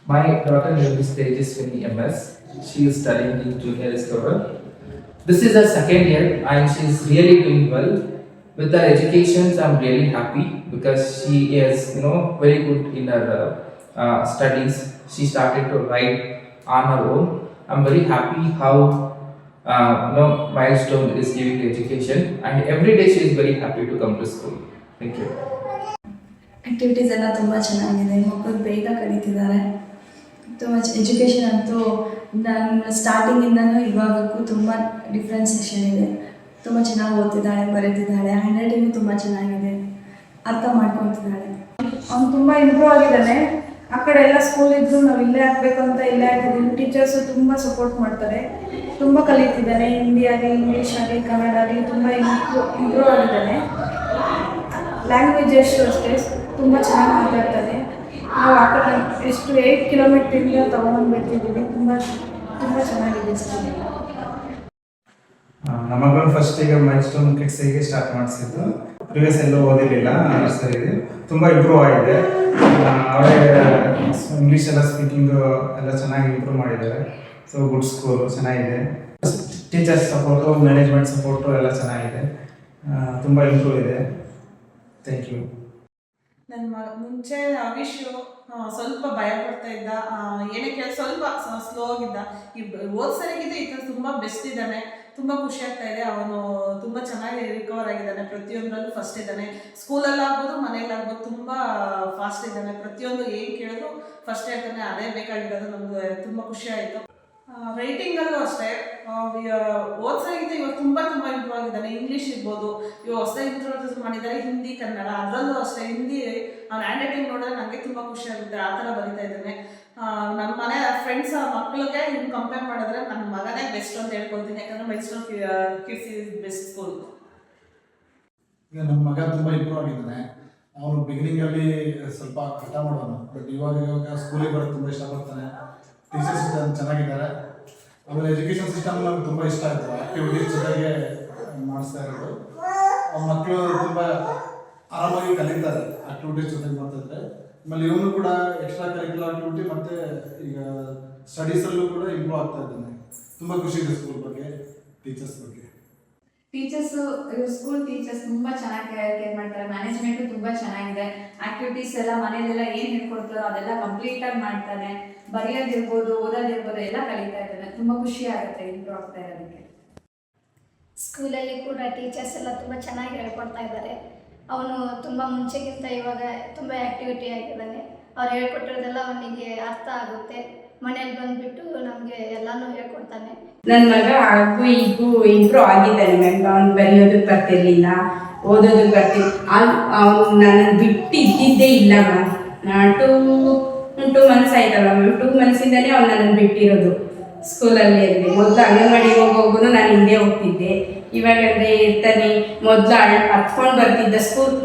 My daughter name is Tejaswini MS. She is studying in Junior Discover. This is her second year and she is really doing well. With her education, I'm really happy because she is, very good in her studies. She started to write on her own. I'm very happy how Milestone is giving education, and every day she is very happy to come to school. Thank you. Activities ಎಲ್ಲ ತುಂಬ ಚೆನ್ನಾಗಿದೆ, ಮಕ್ಕಳು ಬೇಗ ಕಲಿತಿದ್ದಾರೆ. ತುಂಬ education ಅಂತೂ ನಾನು ಸ್ಟಾರ್ಟಿಂಗಿಂದನೂ ಇವಾಗಕ್ಕೂ ತುಂಬ ಡಿಫ್ರೆನ್ಸೇಷನ್ ಇದೆ. ತುಂಬ ಚೆನ್ನಾಗಿ ಓದ್ತಿದ್ದಾಳೆ, ಬರೀತಿದ್ದಾಳೆ, ಹ್ಯಾಂಡ್ ರೈಟಿಂಗು ತುಂಬ ಚೆನ್ನಾಗಿದೆ, ಅರ್ಥ ಮಾಡ್ಕೊತಿದ್ದಾಳೆ. ಅವ್ನು ತುಂಬ ಇಂಪ್ರೂವ್ ಆಗಿದ್ದಾನೆ. ಆ ಕಡೆ ಎಲ್ಲ ಸ್ಕೂಲ್ ಇದ್ದರೂ ನಾವು ಇಲ್ಲೇ ಹಾಕಬೇಕು ಅಂತ ಇಲ್ಲೇ ಹಾಕಿದ್ದೀವಿ. ಟೀಚರ್ಸು ತುಂಬ ಸಪೋರ್ಟ್ ಮಾಡ್ತಾರೆ. ತುಂಬ ಕಲಿತಿದ್ದಾನೆ, ಹಿಂದಿ ಆಗಲಿ, ಇಂಗ್ಲೀಷ್ ಆಗಲಿ, ಕನ್ನಡ ಆಗಲಿ ತುಂಬ ಇಂಪ್ರೂವ್ ಆಗಿದ್ದಾನೆ. ಲ್ಯಾಂಗ್ವೇಜ್ ಅಷ್ಟೇ ತುಂಬ ಚೆನ್ನಾಗಿ ಮಾತಾಡ್ತಾನೆ. ನಾವು ಆ ಕಡೆ ಎಷ್ಟು 8 ಕಿಲೋಮೀಟ್ರಿಂದ ತೊಗೊಂಡ್ಬಿಟ್ಟಿದ್ದೀವಿ. ತುಂಬ ತುಂಬ ಚೆನ್ನಾಗಿದೆ ಸ್ಕೂಲ್. ನಮ್ಮ ಮಗಳು ಫಸ್ಟ್ ಈಗ ಮೈಲ್ಸ್ಟೋನ್ ಕಿಡ್ಸಿಗೆ ಸ್ಟಾರ್ಟ್ ಮಾಡಿಸಿದ್ದು. ಪ್ರಿವಿಯಸ್ ಎಲ್ಲೂ ಓದಿರಲಿಲ್ಲ, ನರ್ಸರಿ ತುಂಬ ಇಂಪ್ರೂವ್ ಆಗಿದೆ. ಅವರೇ ಇಂಗ್ಲೀಷ್ ಎಲ್ಲ ಸ್ಪೀಕಿಂಗು ಎಲ್ಲ ಚೆನ್ನಾಗಿ ಇಂಪ್ರೂವ್ ಮಾಡಿದ್ದಾರೆ. ಸೊ ಗುಡ್ ಸ್ಕೂಲು ಚೆನ್ನಾಗಿದೆ. ಟೀಚರ್ಸ್ ಸಪೋರ್ಟು, ಮ್ಯಾನೇಜ್ಮೆಂಟ್ ಸಪೋರ್ಟು ಎಲ್ಲ ಚೆನ್ನಾಗಿದೆ, ತುಂಬ ಇಂಪ್ರೂವ್ ಇದೆ. Thank you. ನನ್ನ ಮುಂಚೆ ಅವಿಶು ಸ್ವಲ್ಪ ಭಯ ಪಡ್ತಾ ಇದ್ದ, ಏನಕ್ಕೆ ಸ್ವಲ್ಪ ಸ್ಲೋ ಆಗಿದ್ದ. ಈ ಓದ್ಸರಿಗಿಂತ ಈ ಥರ ತುಂಬ ಬೆಸ್ಟ್ ಇದ್ದಾನೆ, ತುಂಬ ಖುಷಿ ಆಗ್ತಾ ಇದೆ. ಅವನು ತುಂಬ ಚೆನ್ನಾಗಿ ರಿಕವರ್ ಆಗಿದ್ದಾನೆ, ಪ್ರತಿಯೊಂದರಲ್ಲೂ ಫಸ್ಟ್ ಇದ್ದಾನೆ. ಸ್ಕೂಲಲ್ಲಾಗ್ಬೋದು, ಮನೇಲಾಗ್ಬೋದು ತುಂಬ ಫಾಸ್ಟ್ ಇದ್ದಾನೆ. ಪ್ರತಿಯೊಂದು ಏನು ಕೇಳಿದ್ರು ಫಸ್ಟ್ ಹೇಳ್ತಾನೆ, ಅದೇ ಬೇಕಾಗಿರೋದು. ನಮ್ಗೆ ತುಂಬ ಖುಷಿ ಆಯಿತು. ರೈಟಿಂಗಲ್ಲೂ ಅಷ್ಟೇ ಓದ್ಸರಿಗಿಂತ ಇವಾಗ ತುಂಬ ಇಂಪ್ರೂವ್ ಆಗಿದ್ದಾನೆ. ಇಂಗ್ಲೀಷ್ ಇರ್ಬೋದು, ಇವಾಗ ಹೊಸದಾಗಿ ಇಂಟ್ರೊಡ್ಯೂಸ್ ಮಾಡಿದ್ದಾರೆ, ಹಿಂದಿ, ಕನ್ನಡ, ಅದರಲ್ಲೂ ಅಷ್ಟೇ. ಹಿಂದಿ ಅವ್ನ ಹ್ಯಾಂಡ್ ರೈಟಿಂಗ್ ನೋಡಿದ್ರೆ ನನಗೆ ತುಂಬ ಖುಷಿ ಆಗುತ್ತೆ, ಆ ಥರ ಬರಿತಾ ಇದ್ದಾನೆ. ನಮ್ಮ ಮನೆ ಫ್ರೆಂಡ್ಸ್ ಮಕ್ಕಳಿಗೆ ಇನ್ನು ಕಂಪೇರ್ ಮಾಡಿದ್ರೆ ನನ್ನ ಮಗನೇ ಬೆಸ್ಟ್ ಅಂತ ಹೇಳ್ಕೊಳ್ತೀನಿ. ಯಾಕಂದರೆ milestone kids is best school. ಈಗ ನಮ್ಮ ಮಗ ತುಂಬ ಇಂಪ್ರೂವ್ ಆಗಿದ್ದಾನೆ. ಅವನು ಬಿಗಿನಿಂಗಲ್ಲಿ ಸ್ವಲ್ಪ ಕಷ್ಟ ಮಾಡೋನು, ಬಟ್ ಇವಾಗ ಸ್ಕೂಲಿಗೆ ಬರೋದು ತುಂಬ ಇಷ್ಟಪಡ್ತಾನೆ. ಟೀಚರ್ಸ್ ಚೆನ್ನಾಗಿದ್ದಾರೆ. ಆಮೇಲೆ ಎಜುಕೇಷನ್ ಸಿಸ್ಟಮ್ ನಮ್ಗೆ ತುಂಬ ಇಷ್ಟ ಆಯಿತು. ಆ್ಯಕ್ಟಿವಿಟೀಸ್ ಜೊತೆಗೆ ಮಾಡಿಸ್ತಾ ಇರೋದು. ಮಕ್ಕಳು ತುಂಬ ಆರಾಮಾಗಿ ಕಲಿತಾರೆ ಆ್ಯಕ್ಟಿವಿಟೀಸ್ ಜೊತೆಗೆ ಮಾಡ್ತಾಯಿದ್ರೆ. ಆಮೇಲೆ ಇವನು ಕೂಡ ಎಕ್ಸ್ಟ್ರಾ ಕರಿಕ್ಯುಲರ್ ಆ್ಯಕ್ಟಿವಿಟಿ ಮತ್ತು ಈಗ ಸ್ಟಡೀಸಲ್ಲೂ ಕೂಡ ಇಂಪ್ರೂವ್ ಆಗ್ತಾ ಇದ್ದಾನೆ. ತುಂಬ ಖುಷಿ ಇದೆ ಸ್ಕೂಲ್ ಬಗ್ಗೆ, ಟೀಚರ್ಸ್ ಬಗ್ಗೆ. ಸ್ಕೂಲ್ ಟೀಚರ್ಸ್ ತುಂಬ ಚೆನ್ನಾಗಿ ಕೇರ್ ಮಾಡ್ತಾರೆ. ಮ್ಯಾನೇಜ್ಮೆಂಟು ತುಂಬ ಚೆನ್ನಾಗಿದೆ. ಆ್ಯಕ್ಟಿವಿಟೀಸ್ ಎಲ್ಲ ಮನೇಲೆಲ್ಲ ಏನು ಹೇಳ್ಕೊಡ್ತಾರೋ ಅದೆಲ್ಲ ಕಂಪ್ಲೀಟಾಗಿ ಮಾಡ್ತಾನೆ. ಬರೆಯೋದಿರ್ಬೋದು, ಓದೋದಿರ್ಬೋದು ಎಲ್ಲ ಕಲಿತಾ ಇದ್ದಾನೆ. ತುಂಬ ಖುಷಿ ಆಗುತ್ತೆ ಇಂಪ್ರೂವ್ ಆಗ್ತಾ ಇರೋದಕ್ಕೆ. ಸ್ಕೂಲಲ್ಲಿ ಕೂಡ ಟೀಚರ್ಸ್ ಎಲ್ಲ ತುಂಬ ಚೆನ್ನಾಗಿ ಹೇಳ್ಕೊಡ್ತಾ ಇದ್ದಾರೆ. ಅವನು ತುಂಬ ಮುಂಚೆಗಿಂತ ಇವಾಗ ತುಂಬ ಆ್ಯಕ್ಟಿವಿಟಿ ಆಗಿದ್ದಾನೆ. ಅವ್ರು ಹೇಳ್ಕೊಟ್ಟಿರೋದೆಲ್ಲ ಅವನಿಗೆ ಅರ್ಥ ಆಗುತ್ತೆ. ಮನೇಲಿ ಬಂದುಬಿಟ್ಟು ನಮಗೆ ಎಲ್ಲನೂ ಹೇಳ್ಕೊಡ್ತಾನೆ. ನನ್ನ ಮಗ ಹಾಗೂ ಈಗೂ ಇಂಪ್ರೂವ್ ಆಗಿದ್ದಾನೆ ಮ್ಯಾಮ್. ಅವ್ನು ಬರೆಯೋದಕ್ಕೆ ಬರ್ತಿರ್ಲಿಲ್ಲ, ಓದೋದಕ್ಕೆ ಬರ್ತಿಲ್ಲ. ಅವ್ನು ನನ್ನನ್ನು ಬಿಟ್ಟು ಇದ್ದಿದ್ದೇ ಇಲ್ಲ ಮ್ಯಾಮ್. ಟೂ ಮಂತ್ಸ್ ಆಯ್ತಲ್ಲ ಮ್ಯಾಮ್. 2 ಮಂತ್ಸಿಂದಲೇ ಅವ್ನು ನನ್ನನ್ನು ಬಿಟ್ಟಿರೋದು ಸ್ಕೂಲಲ್ಲಿ. ಅಲ್ಲಿ ಮೊದಲು ಅಂಗನವಾಡಿಗೆ ಹೋಗೋನು ನಾನು ಹಿಂದೆ ಹೋಗ್ತಿದ್ದೆ. ಇವಾಗಂದರೆ ಇರ್ತಾನೆ. ಮೊದಲು ಹತ್ಕೊಂಡು ಬರ್ತಿದ್ದ ಸ್ಕೂಲ್.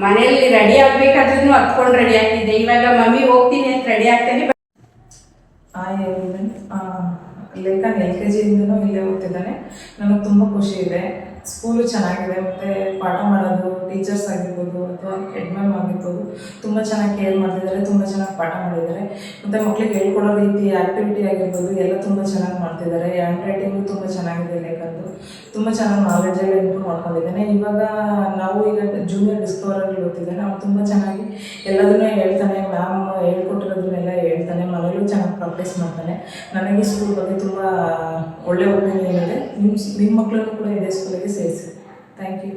ಮನೆಯಲ್ಲಿ ರೆಡಿ ಆಗಬೇಕಾದ್ರೂ ಹತ್ಕೊಂಡು ರೆಡಿ ಆಗ್ತಿದ್ದೆ. ಇವಾಗ ಮಮ್ಮಿ ಹೋಗ್ತೀನಿ ಅಂತ ರೆಡಿ ಆಗ್ತಾನೆ. ಲೇಖನ್ LKGಯಿಂದನೂ ಇಲ್ಲೇ ಓದ್ತಿದ್ದಾನೆ. ನನಗೆ ತುಂಬ ಖುಷಿ ಇದೆ. ಸ್ಕೂಲು ಚೆನ್ನಾಗಿದೆ, ಮತ್ತು ಪಾಠ ಮಾಡೋದು ಟೀಚರ್ಸ್ ಆಗಿರ್ಬೋದು ಅಥವಾ ಹೆಡ್ ಮ್ಯಾಮ್ ಆಗಿರ್ಬೋದು ತುಂಬ ಚೆನ್ನಾಗಿ ಕೇರ್ ಮಾಡ್ತಿದ್ದಾರೆ, ತುಂಬ ಚೆನ್ನಾಗಿ ಪಾಠ ಮಾಡಿದ್ದಾರೆ. ಮತ್ತು ಮಕ್ಳಿಗೆ ಹೇಳ್ಕೊಡೋ ರೀತಿ ಆ್ಯಕ್ಟಿವಿಟಿ ಆಗಿರ್ಬೋದು ಎಲ್ಲ ತುಂಬ ಚೆನ್ನಾಗಿ ಮಾಡ್ತಿದ್ದಾರೆ. ಹ್ಯಾಂಡ್ ರೈಟಿಂಗು ತುಂಬ ಚೆನ್ನಾಗಿದೆ ಲೇಖನ್ದು. ತುಂಬ ಚೆನ್ನಾಗಿ ನಾಲೆಡ್ಜೆಲ್ಲ ಇಂಪ್ರೂವ್ ಮಾಡ್ಕೊಂಡಿದ್ದಾನೆ. ಇವಾಗ ನಾವು ಈಗ ಜೂನಿಯರ್ ಡಿಸ್ಕವರಲ್ಲಿ ಓದ್ತಿದ್ದಾನೆ. ಅವ್ನು ತುಂಬ ಚೆನ್ನಾಗಿ ಎಲ್ಲದನ್ನೂ ಹೇಳ್ತಾನೆ. ಮ್ಯಾಮ್ ಹೇಳ್ಕೊಟ್ಟಿರೋದನ್ನೆಲ್ಲ ಹೇಳ್ತಾನೆ. ಮನೇಲೂ ಚೆನ್ನಾಗಿ ಪ್ರಾಕ್ಟೀಸ್ ಮಾಡ್ತಾನೆ. ನನಗೆ ಸ್ಕೂಲ್ ಬಗ್ಗೆ ತುಂಬ ಒಳ್ಳೆ ಒಪಿನಿಯನ್ ಇದೆ. ನಿಮ್ಮ ಮಕ್ಕಳನ್ನು ಕೂಡ ಇದೇ ಸ್ಕೂಲಿಗೆ ಸೇರಿಸಿ. Thank you.